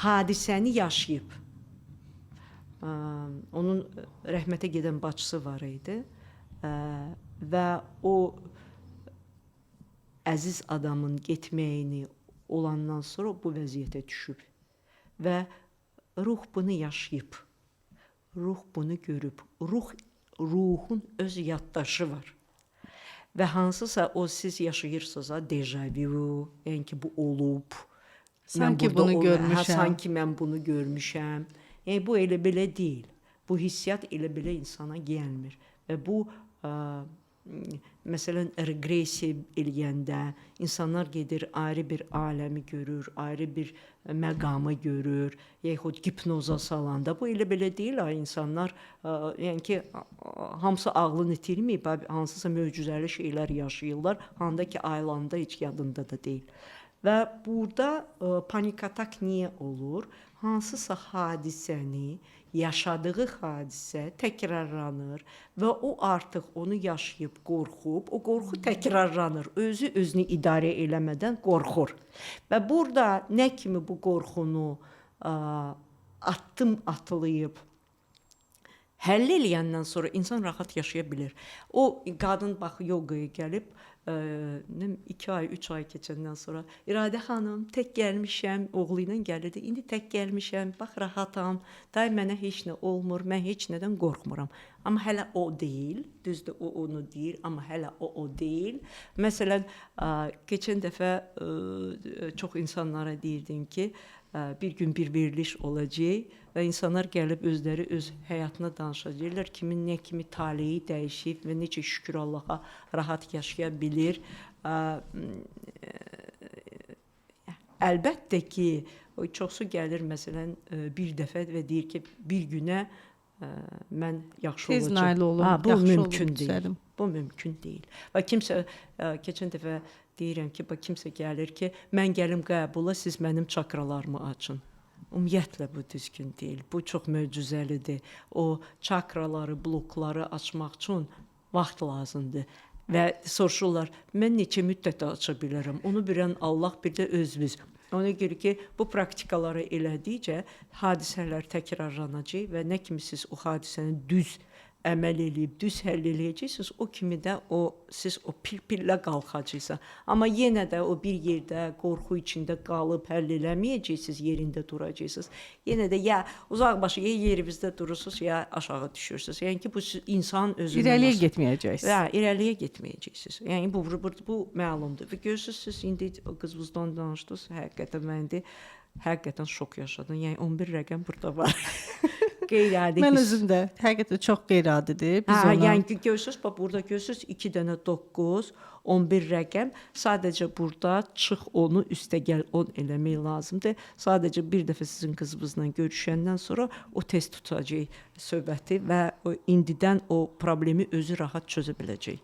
hadisəni yaşayıb. Onun rəhmətə gedən bacısı var idi və o əziz adamın getməyini olandan sonra bu vəziyyətə düşüb və ruh bunu yaşayıb, ruh bunu görüb, ruhun öz yaddaşı var və hansısa o siz yaşayırsınızsa dejavu, yəni ki bu olub, sanki bunu görmüşəm. Sanki mən bunu görmüşəm. Yəni bu elə belə deyil. Bu hissiyat elə belə insana gəlmir və bu məsələn reqressiya eləyəndə insanlar gedir ayrı bir aləmi görür, ayrı bir məqamı görür, yaxud hipnoza salanda bu elə belə deyil. İnsanlar yəni ki hamısı ağlını itirməyib, hansısa möcüzəli şeylər yaşayırlar, handa ki ayılanda heç yadında da deyil. Və burada panik atak niyə olur? Hansısa hadisəni, yaşadığı hadisə təkrarlanır və o artıq onu yaşayıb qorxub, o qorxu təkrarlanır, özünü idarə eləmədən qorxur. Və burada nə kimi bu qorxunu atlayıb, həll eləyəndən sonra insan rahat yaşaya bilir. O qadın bax yoqaya gəlib 2 ay, 3 ay keçəndən sonra İradə xanım, tək gəlmişəm, oğlu ilə gəlirdi. İndi tək gəlmişəm, bax rahatam, day mənə heç nə olmur, mən heç nədən qorxmuram. Amma hələ o deyil, düzdür o onu deyir, amma hələ o deyil. Məsələn, keçən dəfə çox insanlara deyirdim ki, bir gün bir veriliş olacaq və insanlar gəlib özləri öz həyatına danışacaqlar. Kimin nə kimi taleyi dəyişib və necə şükür Allaha rahat yaşaya bilir. Əlbəttə ki, çoxsu gəlir məsələn bir dəfə və deyir ki, bir günə mən yaxşı olacağam. Tez nail olum, bu mümkün deyil. Bu mümkün deyil. Və kimsə keçən dəfə deyirəm ki, bax kimsə gəlir ki, mən gəlim qəbula, siz mənim çakralarımı açın. Ümumiyyətlə bu düzgün deyil. Bu çox möcüzəlidir. O çakraları, blokları açmaq üçün vaxt lazımdır. Və soruşurlar, mən neçə müddətdə aça bilərəm? Onu bilən Allah, bir də özünüz. Ona görə ki, bu praktikaları elədikcə hadisələr təkrarlanacaq və nə kimi siz o hadisəni düz əməl eləyib, düz həll eləyəcəksiniz, o kimi də siz o pillə qalxacaqsınız. Amma yenə də o bir yerdə qorxu içində qalıb həll eləməyəcəksiniz, yerində duracaqsınız. Yenə də ya uzaqbaşı ya yerinizdə durursunuz, ya aşağı düşürsünüz. Yəni ki, bu insan özündən irəliyə getməyəcəksiniz. Hə, irəliyə getməyəcəksiniz. Yəni bu məlumdur. Və görürsüz, siz indi qızınızdan danışdınız, həqiqətən şok yaşadın. Yəni 11 rəqəm burada var. Qeyri-adi. Mən özüm də həqiqətən çox qeyri-adidir. Yəni görürsüz, bax burada görürsüz 2 dənə 9, 11 rəqəm. Sadəcə burada çıx onu üstəgəl 10 eləmək lazımdır. Sadəcə bir dəfə sizin qızınızla görüşəndən sonra o tez tutacaq söhbəti və indidən o problemi özü rahat çözə biləcək.